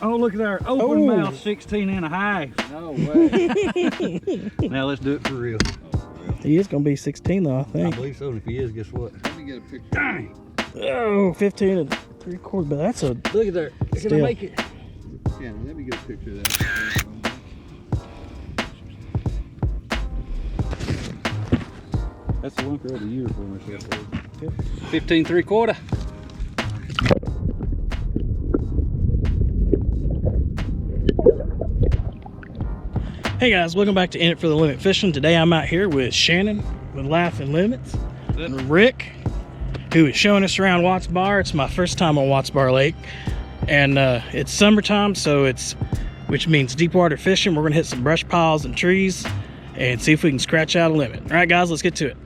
Oh, look at our open mouth 16 and a half. No way. Now let's do it for real. He is going to be 16 though, I I think. believe so, and if he is, guess what? Let me get a picture. Dang! Oh, 15 and 3/4, but that's a... Look at there. Can I make it? Yeah, let me get a picture of that. That's the lunker of the year for myself. 15 3/4. Hey guys, welcome back to In It for the Limit Fishing. Today I'm out here with Shannon with Laughing Limits and Rick, who is showing us around Watts Bar. It's my first time on Watts Bar Lake, and it's summertime, so which means deep water fishing. We're gonna hit some brush piles and trees and see if we can scratch out a limit. All right guys, let's get to it.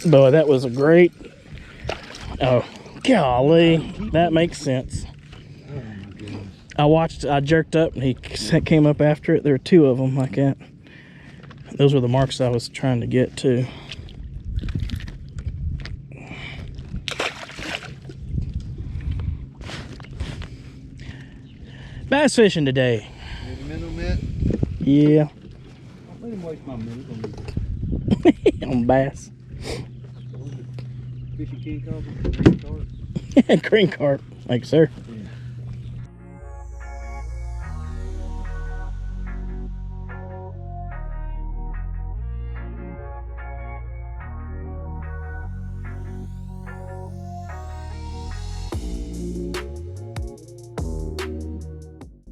Boy, that was a great... Oh, golly, that makes sense. I jerked up and he came up after it. There were two of them like that. Those were the marks I was trying to get to. Bass fishing today. Minnow net? Yeah. Let him waste my minute on On bass. fishing king carp, green carp. Green carp. Thank you, sir.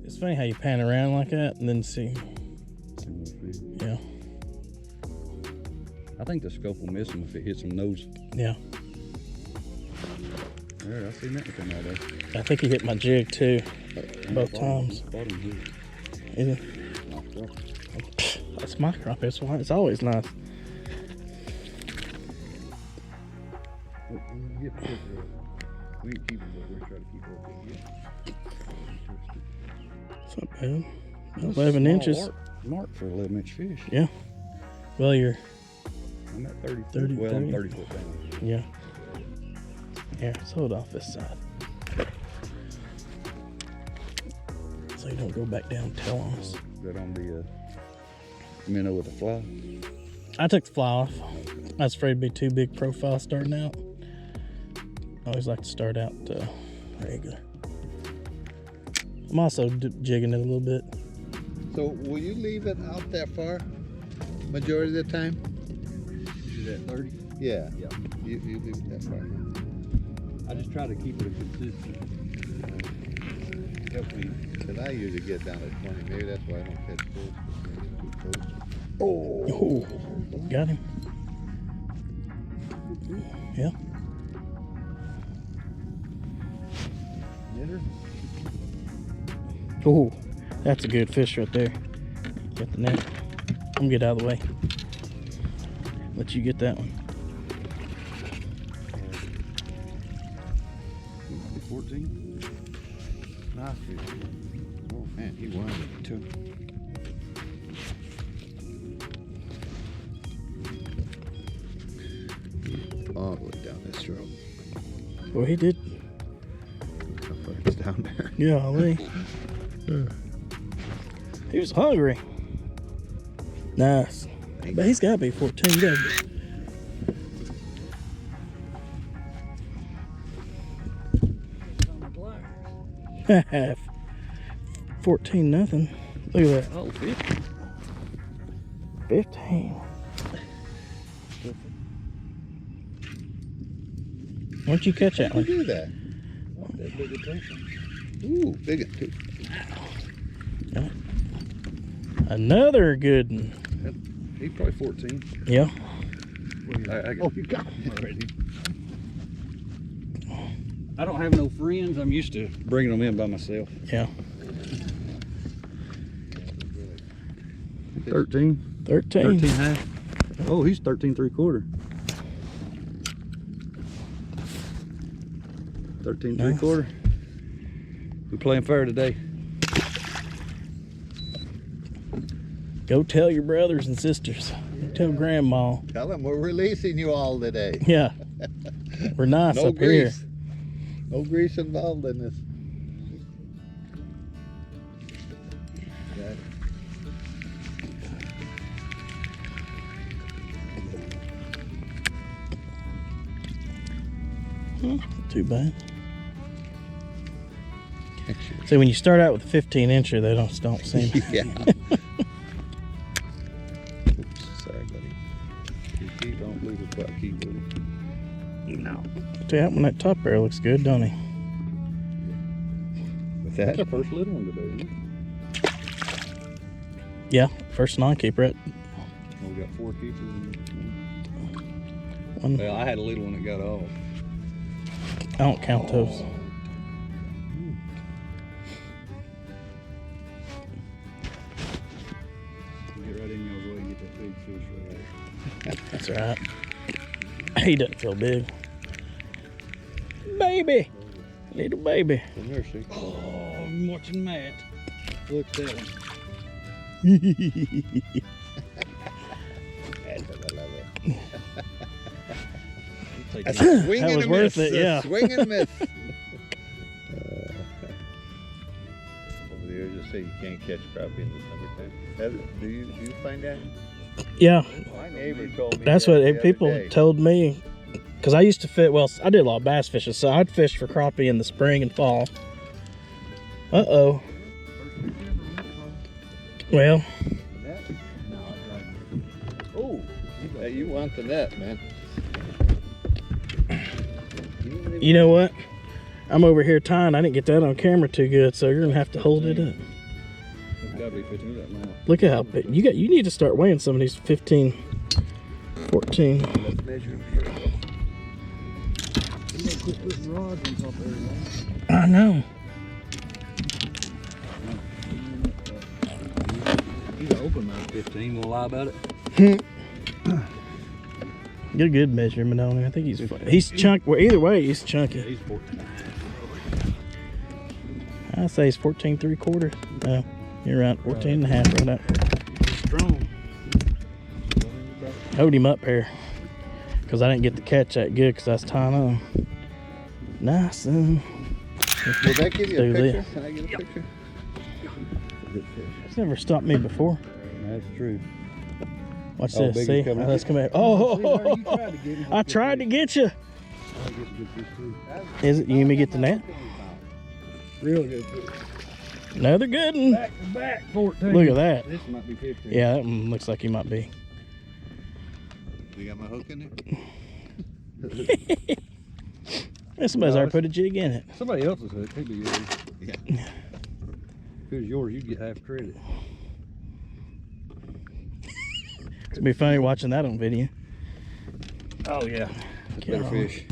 It's funny how you pan around like that and then see. Yeah. I think the scope will miss him if it hits him nose. Yeah. There, I seen that come out there. I think he hit my jig too, both times. Bottom here. Is it? Knocked off. That's my crop. It's always nice. We ain't keeping it, we're trying to keep it up. It's not bad. 11 inches. Mark for 11-inch fish. Yeah. Well, you're... I'm at 30 foot. 30, Well, 30. I'm 30 foot down. Yeah. Here, let's hold off this side. So you don't go back down and tell on us. Is that on the minnow with the fly? I took the fly off. I was afraid it'd be too big profile starting out. I always like to start out regular. I'm also jigging it a little bit. So will you leave it out that far majority of the time? Is that 30? Yeah. Yeah. You leave it that far. I just try to keep it consistent. Help me. Because I usually get down to 20. Maybe that's why I don't catch fish. Too close. Oh, got him. Yeah. Knitter? Oh, that's a good fish right there. Got the net. I'm gonna get out of the way. Let you get that one. 14. Nice fish. Oh man, he won it too. All the way down this road. Well, he did. How far it's down there. Yeah, Lee. He was hungry. Nice. But he's gotta be 14. You gotta be. 14 nothing. Look at that. Oh, 50. 15. Why don't you catch that How one? do you do that? Oh, that big attention. Ooh, big one too. Another good one. He's probably 14. Yeah. Oh, you got them already. I don't have no friends. I'm used to bringing them in by myself. Yeah. 13. 13. 13 half. Oh, he's 13 3/4. 13 Nice. 3/4. We playing fair today. Go tell your brothers and sisters. Go tell grandma. Tell them we're releasing you all today. Yeah. We're nice No up here. grease. No grease involved in this. Too bad. See, when you start out with a 15-incher, they don't seem. Yeah. Oops, sorry, buddy. Your feet don't leave a butt key, buddy. No. Tell you that, when that top barrel looks good, don't he? With That's that, our first little one today, isn't it? Yeah, first non-keeper. Well, we got 4 keepers. One. Well, I had a little one that got off. I don't count those. Get right in y'all's way and get that big fish right there. That's right. He doesn't feel big. Baby. Little baby. come here, see. Oh, I'm watching Matt. Look at that one. That's what I love it. Take That's it. a swing That and was a worth miss. it, yeah. A swing and a miss. Over there, just say you can't catch crappie in the summertime. Do you find that? Yeah, My neighbor told me that's that what the other people day. told me. Because I used to I did a lot of bass fishing, so I'd fish for crappie in the spring and fall. Uh-oh. Well, Net? No, oh, you want the net, man. you know what? I'm over here tying. I didn't get that on camera too good, so you're going to have to hold it up. It's got to be 15 that now. Look at how big. You need to start weighing some of these 15, 14. Let's measure them here. Quit putting rods on top of everything. I know. He's an open mouth 15. Won't lie about it. Get a good measurement on him. I think he's chunky. Well, either way, he's Yeah, chunky. he's 14. I say he's 14 3/4. No, you're right. 14 and a half right up. He's strong. Hold him up here, because I didn't get the catch that good because I was tying on. Nice. Will that give you a do picture? this. Can I get a picture? It's never stopped me before. That's true. Watch Oh, this. Big See? is coming. Let's come back. Oh, I tried to get you. Is it? You need me to get the net? Real good fish. Another good one. Back to back 14. Look at that. This might be 15. Yeah, that one looks like he might be. You got my hook in there? Somebody's already put a jig in it. Somebody else's hook. It'd be yours. Yeah. If it was yours, you'd get half credit. It's gonna be funny watching that on video. Oh, yeah. That's better God. fish.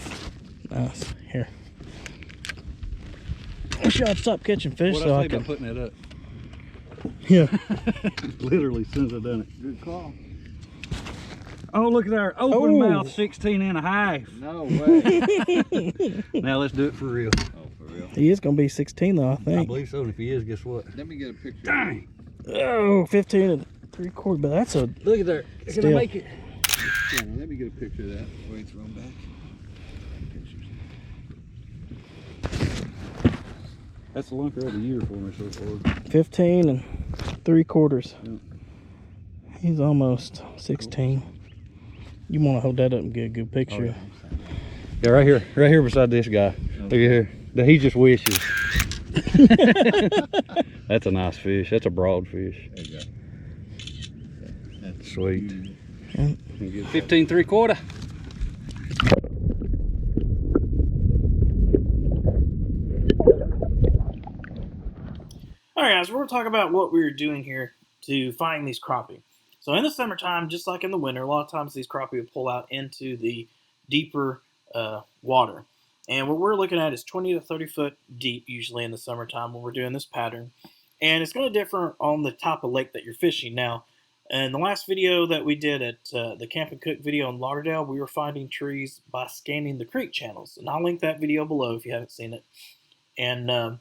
Nice. Here. I wish I'd stop catching fish What'd so I I say can. about putting that up? Yeah. Literally, since I've done it. Good call. Oh, look at our open mouth 16 and a half. No way. Now let's do it for real. Oh, for real? He is gonna be 16 though, I I think. believe so, and if he is, guess what? Let me get a picture. Dang! Oh, 15 and 3/4, but that's a Look at there. Can I Still. make it? Yeah, let me get a picture of that before you throw them back. That's the lunker of the year for me so far. 15 and 3/4. Yeah. He's almost 16. You want to hold that up and get a good picture. Yeah, right here beside this guy. Look at here. He just wishes. That's a nice fish. That's a broad fish. There you go. That's Sweet. Yeah. 15 3/4. All right, guys, we're going to talk about what we were doing here to find these crappie. So in the summertime, just like in the winter, a lot of times these crappie will pull out into the deeper water. And what we're looking at is 20 to 30 foot deep usually in the summertime when we're doing this pattern. And it's going to differ on the type of lake that you're fishing. Now, in the last video that we did at the Camp and Cook video in Lotterdale, we were finding trees by scanning the creek channels. And I'll link that video below if you haven't seen it. And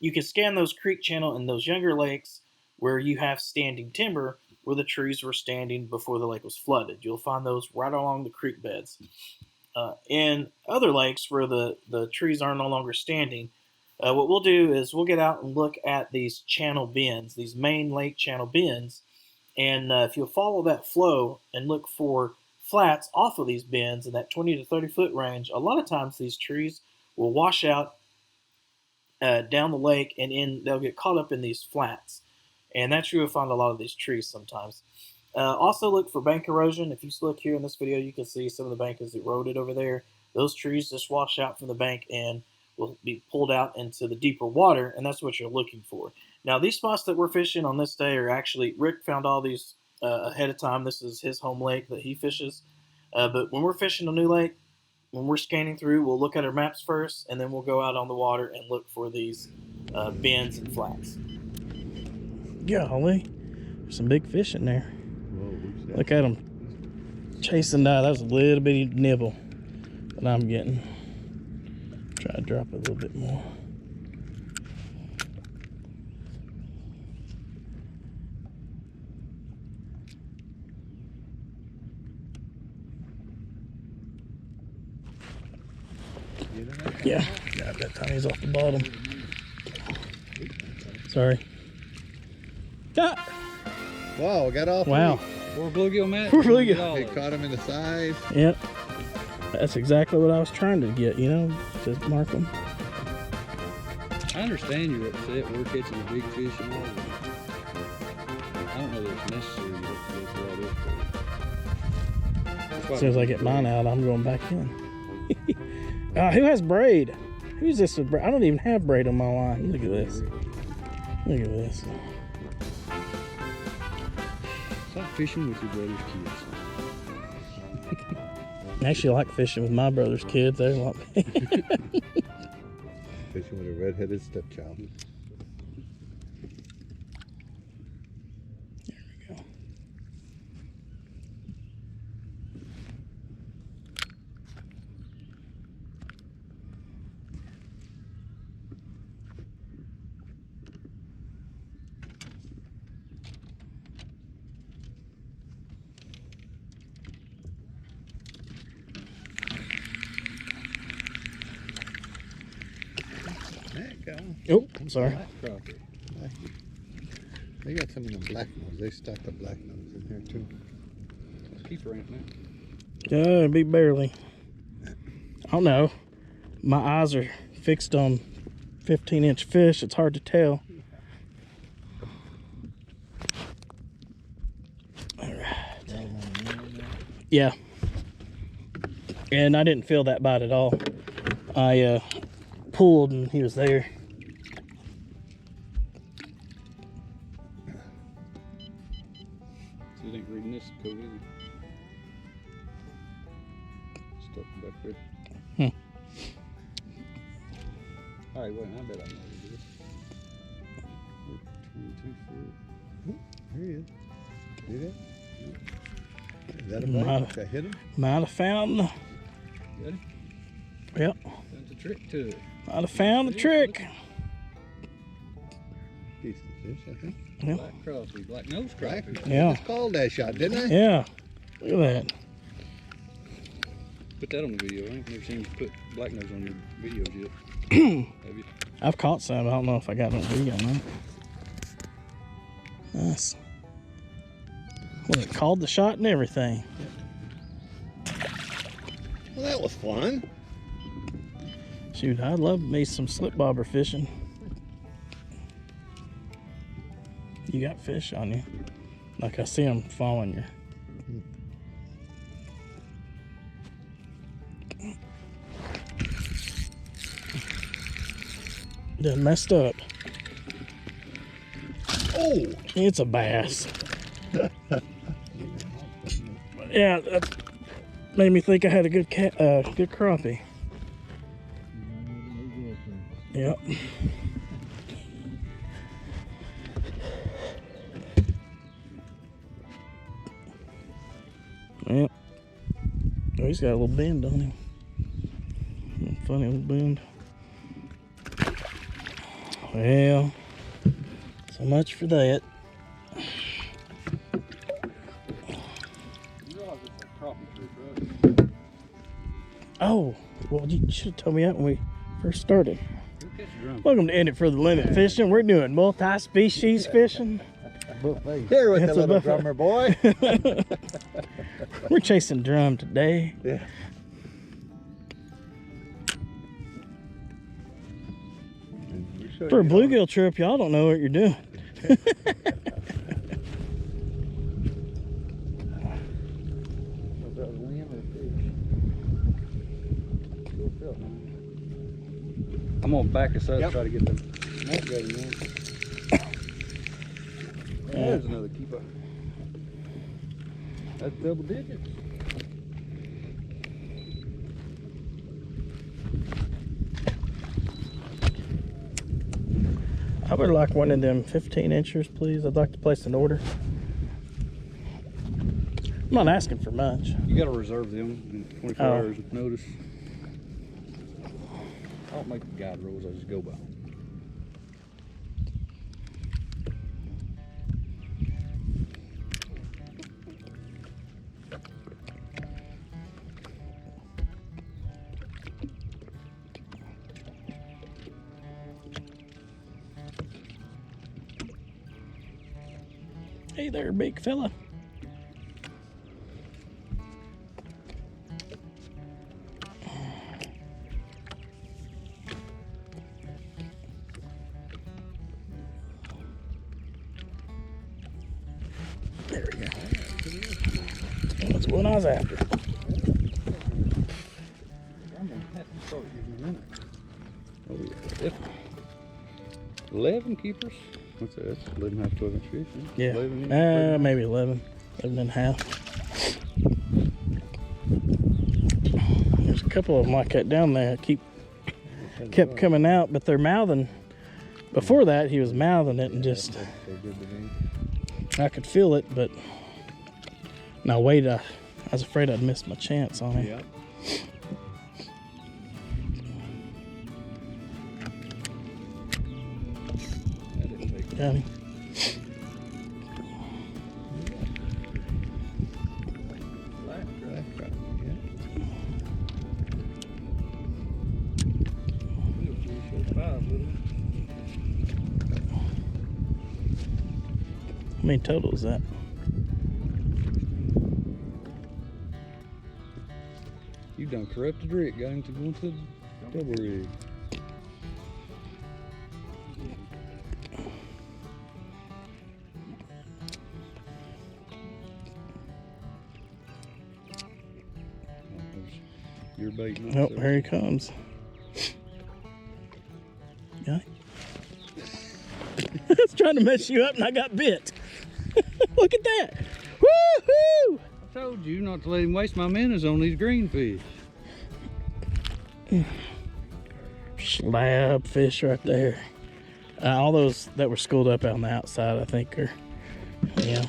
you can scan those creek channel in those younger lakes where you have standing timber where the trees were standing before the lake was flooded. You'll find those right along the creek beds. In other lakes where the trees are no longer standing, what we'll do is we'll get out and look at these channel bends, these main lake channel bends, and if you'll follow that flow and look for flats off of these bends in that 20 to 30 foot range, a lot of times these trees will wash out down the lake and they'll get caught up in these flats. And that's where you'll find a lot of these trees sometimes. Also look for bank erosion. If you look here in this video, you can see some of the bank is eroded over there. Those trees just wash out from the bank and will be pulled out into the deeper water, and that's what you're looking for. Now, these spots that we're fishing on this day are actually, Rick found all these ahead of time. This is his home lake that he fishes. But when we're fishing a new lake, when we're scanning through, we'll look at our maps first, and then we'll go out on the water and look for these bends and flats. Golly, there's some big fish in there. Whoa, look at them chasing down. That was a little bitty nibble that I'm getting. Try to drop it a little bit more. Yeah, got that tiny's off the bottom. Sorry. Got. Wow, got off. Wow. Poor bluegill, Matt. Poor bluegill. It caught him in the side. Yep. That's exactly what I was trying to get, you know, just mark them. I understand you're upset. We're catching a big fish and all that. I don't know that it's necessary to go right up there. As soon as I get mine out, I'm going back in. Who has braid? Who's this with braid? I don't even have braid on my line. Look at this. Look at this. It's like fishing with your brother's kids. I actually like fishing with my brother's kids. They're like Fishing with a red-headed stepchild. There we go. Oh, I'm sorry. Black crappie. They got some of them black nose. They stuck the black nose in there too. Keep ranking It'd be barely. I don't know. My eyes are fixed on 15-inch fish. It's hard to tell. All right. Yeah. And I didn't feel that bite at all. I pulled and he was there. So you ain't reading this code either. Stuck back there. Alright, wait, I bet I know what it is. 22 foot. There he is. See that? Is that a bite? Did I hit him? Might have found the... Got it? Yep. That's a trick to it. Might have found the trick. Decent fish, I think. Yeah. Black crappie, black nose crappie. Yeah. I just called that shot, didn't I? Yeah. Look at that. Put that on the video. I ain't never seen you put black nose on your videos yet. Have you? I've caught some. I don't know if I got no video now. Nice. Well, it called the shot and everything. Well, that was fun. Shoot, I'd love me some slip bobber fishing. You got fish on you. Like I see them following you. Done messed up. Oh! It's a bass. Yeah, that made me think I had a good good crappie. Yep. Yep. Oh, he's got a little bend on him. Funny little bend. Well, so much for that. Oh, well, you should have told me that when we first started. Welcome to End It for the Limit Fishing. We're doing multi-species fishing. Here with It's the a little buffet. drummer boy. We're chasing drum today. Yeah. For a bluegill trip, y'all don't know what you're doing. I'm gonna back us up, Yep. try to get the net ready, man. There's another keeper. That's double digits. I would like one of them 15 inchers, please. I'd like to place an order. I'm not asking for much. You gotta reserve them in 24 Oh. hours notice. I don't make the guide rules, I just go by them. Hey there, big fella. There we go. That's what I was after. Oh, yeah. 11 keepers. What's that? That's 11 half 12 inch fish. Yeah. 11 inch, Maybe 11. 11 and a half. There's a couple of them like that down there. Kept coming out, but they're mouthing. Before that, he was mouthing it and just, I could feel it, but now wait, I was afraid I'd miss my chance on it. Yeah. Got him. How many total is that? You done corrupted Rick, got him to go into the double rig. Your bait. Oh, here he comes. Got him. I was trying to mess you up and I got bit. Look at that. Woo-hoo! I told you not to let him waste my minnows on these green fish. Slab fish right there. All those that were schooled up on the outside, I think, are, yeah.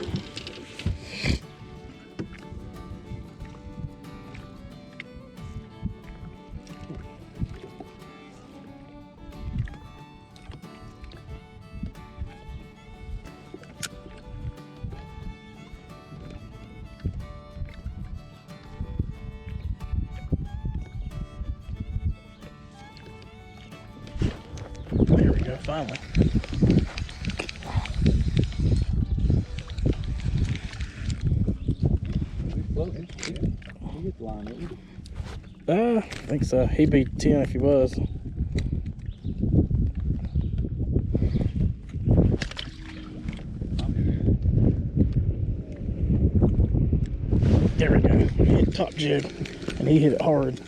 There we go, finally. You get the line, don't you? I think so. He'd be 10 if he was. There we go. Hit top jig, and he hit it hard.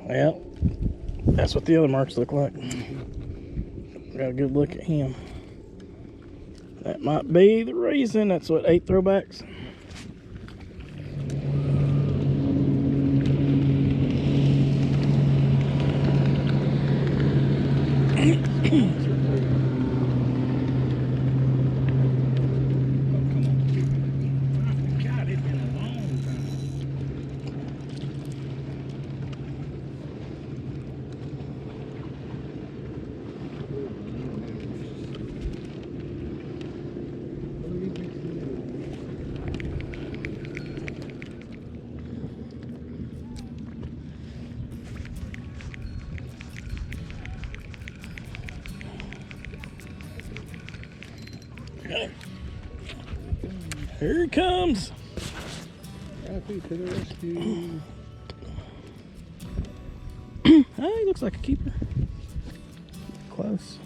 Well, that's what the other marks look like. Got a good look at him. That might be the reason. That's what, 8 throwbacks? Here he comes. Crappie to the rescue. Oh, he looks like a keeper. Close.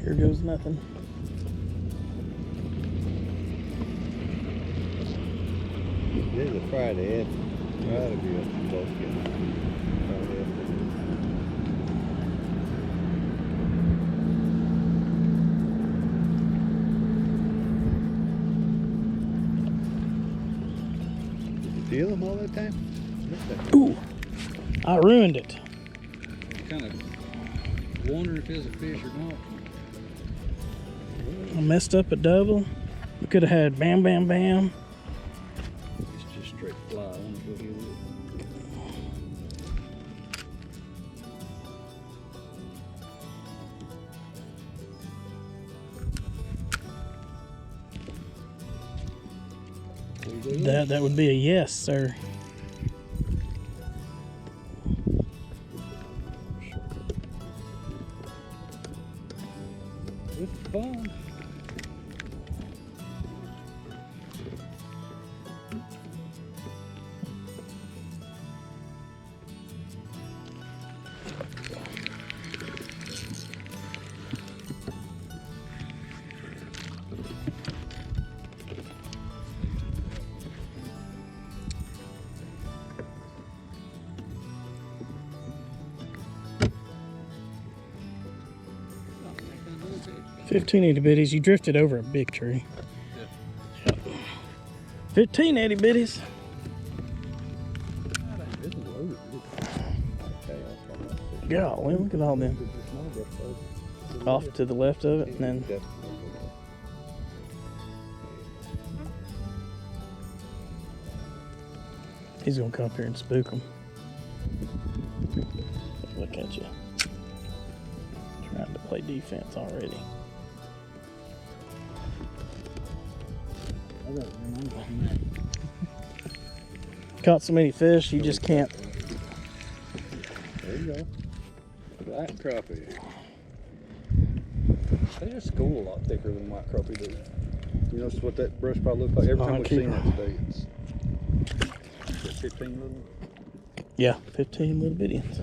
Here goes nothing. It is a Friday. It's gotta be a close game. Friday afternoon. Did you feel them all that time? Ooh, I ruined it. Kind of wondering if it's a fish or not. I messed up a double. We could have had bam, bam, bam. It's just straight fly. I want to go get it. That would be a yes, sir. It's fun. Oh, 15 itty bitties. You drifted over a big tree. Yep. 15 itty bitties. This is loaded. Golly, look at all them. Off to the left of it, and then he's gonna come up here and spook them. Look at you. Trying to play defense already. Caught so many fish, you just can't. There you go. Black crappie. They just school a lot thicker than white crappie do. You notice what that brush pile looks like? Every time we've seen that today, it's 15 little. Yeah, 15 little bitty ones.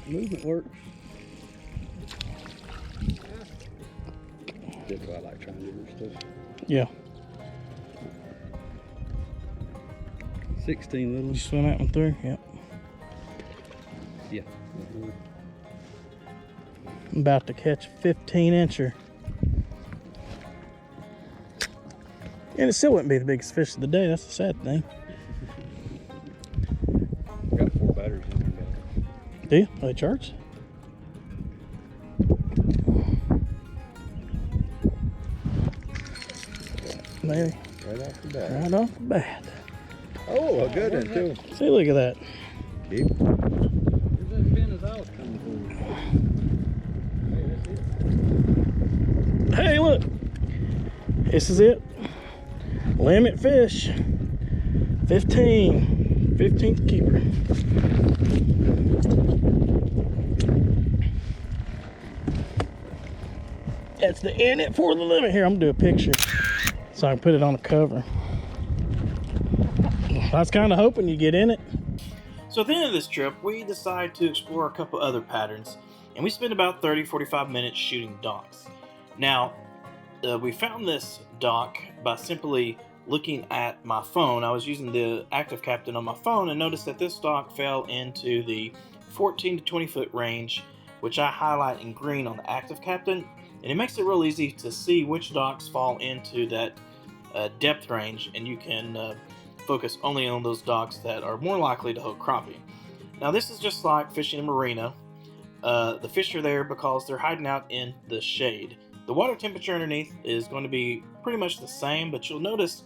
Movement works. That's why I like trying to do stuff. Yeah. 16 little. You swim that one through? Yep. Yeah. I'm about to catch a 15 incher. And it still wouldn't be the biggest fish of the day. That's the sad thing. Got 4 batteries in there. Do you? Are they charged? Maybe. Right off the bat. Right off the bat. Oh, a good one too. See, look at that. Keep. Where's that fin of ours coming from? Hey, that's it. Hey, look. This is it. Limit fish. 15. 15th keeper. That's the in it for the limit. Here, I'm gonna do a picture so I can put it on the cover. I was kind of hoping you get in it. So at the end of this trip, we decided to explore a couple other patterns. and we spent about 30-45 minutes shooting docks. Now, we found this dock by simply looking at my phone. I was using the active captain on my phone and noticed that this dock fell into the 14 to 20 foot range, which I highlight in green on the active captain, and it makes it real easy to see which docks fall into that depth range, and you can focus only on those docks that are more likely to hold crappie. Now this is just like fishing a marina. The fish are there because they're hiding out in the shade. The water temperature underneath is going to be pretty much the same, but you'll notice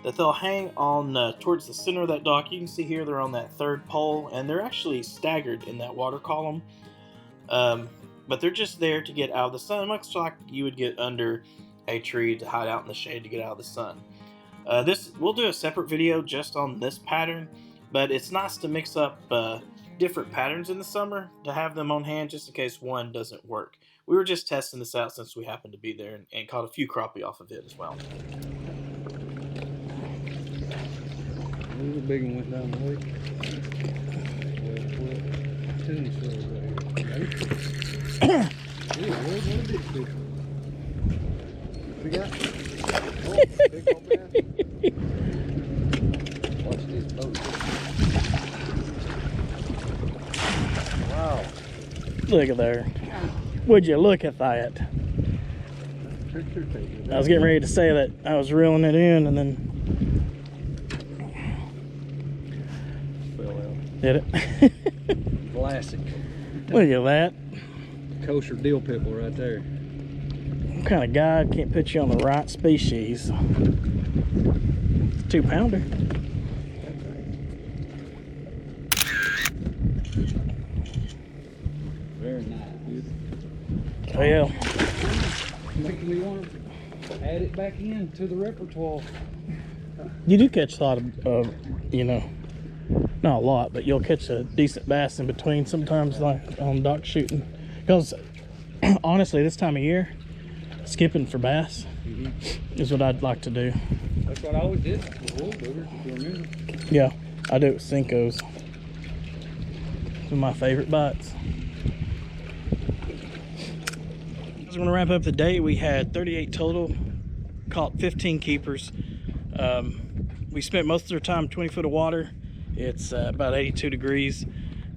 that they'll hang on towards the center of that dock. You can see here they're on that third pole, and they're actually staggered in that water column. But they're just there to get out of the sun, much like you would get under a tree to hide out in the shade to get out of the sun. We'll do a separate video just on this pattern, but it's nice to mix up different patterns in the summer to have them on hand just in case one doesn't work. We were just testing this out since we happened to be there and caught a few crappie off of it as well. There's a big one went down the lake. What do you got? Oh, big old bass. Watch these boats. Wow. Look at there. Would you look at that? I was getting ready to say that I was reeling it in and then did it? Classic. Look at that. Kosher dill pipple right there. What kind of guy can't put you on the right species? It's a 2-pounder. Very nice, dude. Oh yeah. Making me want to add it back in to the repertoire. You do catch a lot of, you know, not a lot, but you'll catch a decent bass in between sometimes, like on dock shooting. Because honestly, this time of year, skipping for bass is what I'd like to do. That's what I always did with wool boogers, if you remember. Yeah, I do it with Cinco's. Some of my favorite bites. I'm going to wrap up the day. We had 38 total, caught 15 keepers. We spent most of our time 20 foot of water. It's about 82 degrees,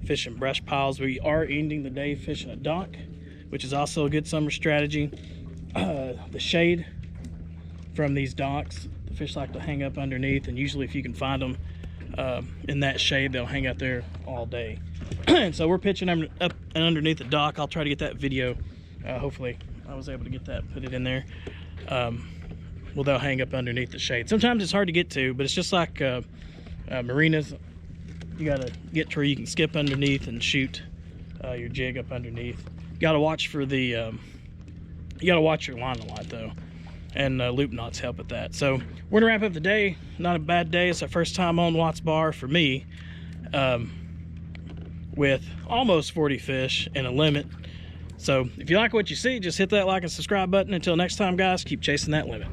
fishing brush piles. We are ending the day fishing a dock, which is also a good summer strategy. The shade from these docks, the fish like to hang up underneath, and usually if you can find them in that shade, they'll hang out there all day. And so we're pitching them up and underneath the dock. I'll try to get that video. Hopefully I was able to get that, put it in there. Well, they'll hang up underneath the shade. Sometimes it's hard to get to, but it's just like marinas. You gotta get to where you can skip underneath and shoot your jig up underneath. You gotta watch for the you gotta watch your line a lot though, and loop knots help with that. So we're gonna wrap up the day. Not a bad day. It's our first time on Watts Bar for me, with almost 40 fish and a limit. So if you like what you see, just hit that like and subscribe button. Until next time, guys, keep chasing that limit.